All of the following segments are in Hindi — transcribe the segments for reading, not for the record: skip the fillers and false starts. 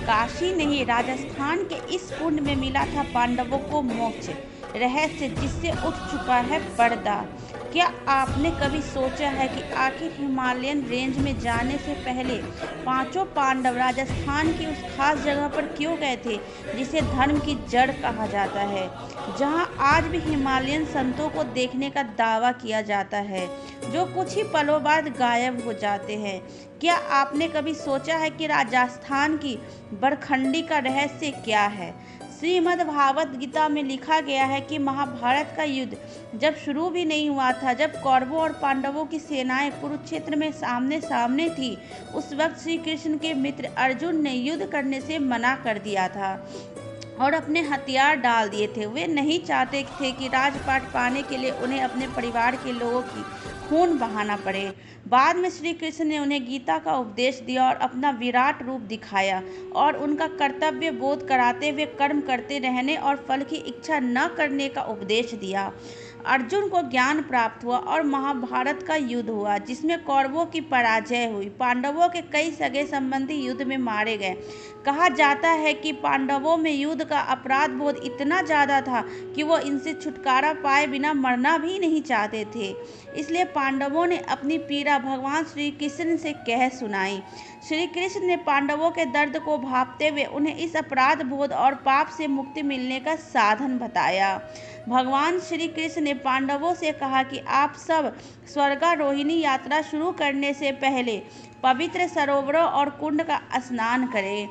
काशी नहीं, राजस्थान के इस कुंड में मिला था पांडवों को मोक्ष, रहस्य जिससे उठ चुका है पर्दा। क्या आपने कभी सोचा है कि आखिर हिमालयन रेंज में जाने से पहले पांचों पांडव राजस्थान की उस खास जगह पर क्यों गए थे जिसे धर्म की जड़ कहा जाता है, जहां आज भी हिमालयन संतों को देखने का दावा किया जाता है, जो कुछ ही पलों बाद गायब हो जाते हैं। क्या आपने कभी सोचा है कि राजस्थान की बरखंडी का रहस्य क्या है? श्रीमद् भागवत गीता में लिखा गया है कि महाभारत का युद्ध जब शुरू भी नहीं हुआ था, जब कौरवों और पांडवों की सेनाएं कुरुक्षेत्र में सामने सामने थी, उस वक्त श्री कृष्ण के मित्र अर्जुन ने युद्ध करने से मना कर दिया था और अपने हथियार डाल दिए थे। वे नहीं चाहते थे कि राजपाट पाने के लिए उन्हें अपने परिवार के लोगों की खून बहाना पड़े। बाद में श्री कृष्ण ने उन्हें गीता का उपदेश दिया और अपना विराट रूप दिखाया और उनका कर्तव्य बोध कराते हुए कर्म करते रहने और फल की इच्छा न करने का उपदेश दिया। अर्जुन को ज्ञान प्राप्त हुआ और महाभारत का युद्ध हुआ, जिसमें कौरवों की पराजय हुई। पांडवों के कई सगे संबंधी युद्ध में मारे गए। कहा जाता है कि पांडवों में युद्ध का अपराध बोध इतना ज़्यादा था कि वो इनसे छुटकारा पाए बिना मरना भी नहीं चाहते थे। इसलिए पांडवों ने अपनी पीड़ा भगवान श्री कृष्ण से कह सुनाई। श्री कृष्ण ने पांडवों के दर्द को भांपते हुए उन्हें इस अपराध बोध और पाप से मुक्ति मिलने का साधन बताया। भगवान श्री कृष्ण ने पांडवों से कहा कि आप सब स्वर्गारोहिणी यात्रा शुरू करने से पहले पवित्र सरोवरों और कुंड का स्नान करें।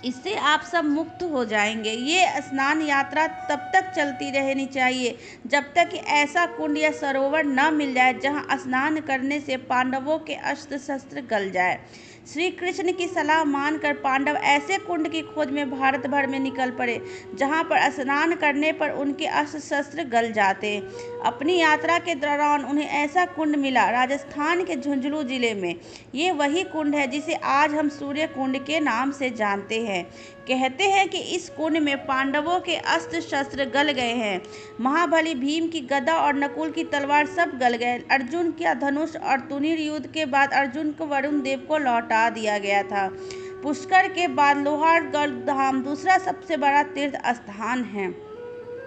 इससे आप सब मुक्त हो जाएंगे। ये स्नान यात्रा तब तक चलती रहनी चाहिए जब तक कि ऐसा कुंड या सरोवर न मिल जाए जहां स्नान करने से पांडवों के अस्त्र शस्त्र गल जाए। श्री कृष्ण की सलाह मानकर पांडव ऐसे कुंड की खोज में भारत भर में निकल पड़े जहां पर स्नान करने पर उनके अस्त्र शस्त्र गल जाते। अपनी यात्रा के दौरान उन्हें ऐसा कुंड मिला राजस्थान के झुंझुनू जिले में। ये वही कुंड है जिसे आज हम सूर्य कुंड के नाम से जानते हैं। कहते हैं कि इस कुंड में पांडवों के अस्त्र शस्त्र गल गए हैं। महाबली भीम की गदा और नकुल की तलवार सब गल गए। अर्जुन का धनुष और तुनीर युद्ध के बाद अर्जुन को वरुण देव को लौटा दिया गया था। पुष्कर के बाद लोहारगढ़ धाम दूसरा सबसे बड़ा तीर्थ स्थान है।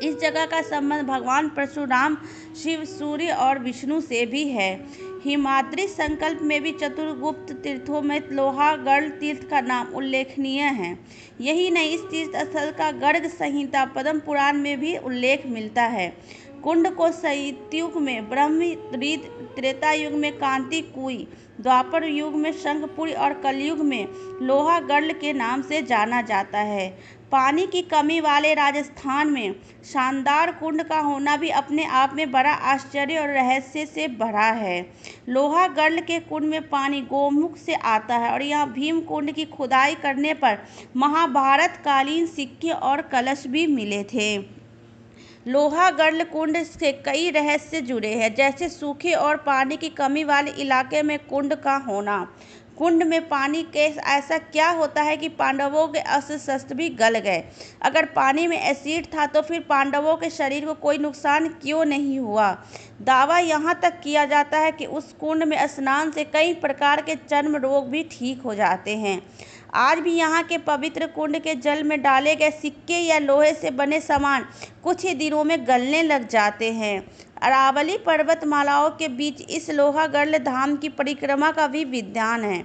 इस जगह का संबंध भगवान परशुराम, शिव, सूर्य और विष्णु से भी है। हिमाद्री संकल्प में भी चतुर्गुप्त तीर्थों में लोहागढ़ तीर्थ का नाम उल्लेखनीय है। यही नहीं, इस तीर्थ स्थल का गर्ग संहिता पद्म पुराण में भी उल्लेख मिलता है। कुंड को सतयुग में ब्रह्मरीत, त्रेता युग में कांति कुई, द्वापर युग में शंखपुरी और कलयुग में लोहागढ़ के नाम से जाना जाता है। पानी की कमी वाले राजस्थान में शानदार कुंड का होना भी अपने आप में बड़ा आश्चर्य और रहस्य से भरा है। लोहागढ़ के कुंड में पानी गोमुख से आता है और यहाँ भीम कुंड की खुदाई करने पर महाभारत कालीन सिक्के और कलश भी मिले थे। लोहागढ़ कुंड से कई रहस्य जुड़े हैं, जैसे सूखे और पानी की कमी वाले इलाके में कुंड का होना। कुंड में पानी के ऐसा क्या होता है कि पांडवों के अस्त्र शस्त्र भी गल गए? अगर पानी में एसिड था तो फिर पांडवों के शरीर को कोई नुकसान क्यों नहीं हुआ? दावा यहाँ तक किया जाता है कि उस कुंड में स्नान से कई प्रकार के चर्म रोग भी ठीक हो जाते हैं। आज भी यहाँ के पवित्र कुंड के जल में डाले गए सिक्के या लोहे से बने सामान कुछ ही दिनों में गलने लग जाते हैं। अरावली पर्वतमालाओं के बीच इस लोहागढ़ धाम की परिक्रमा का भी विधान है।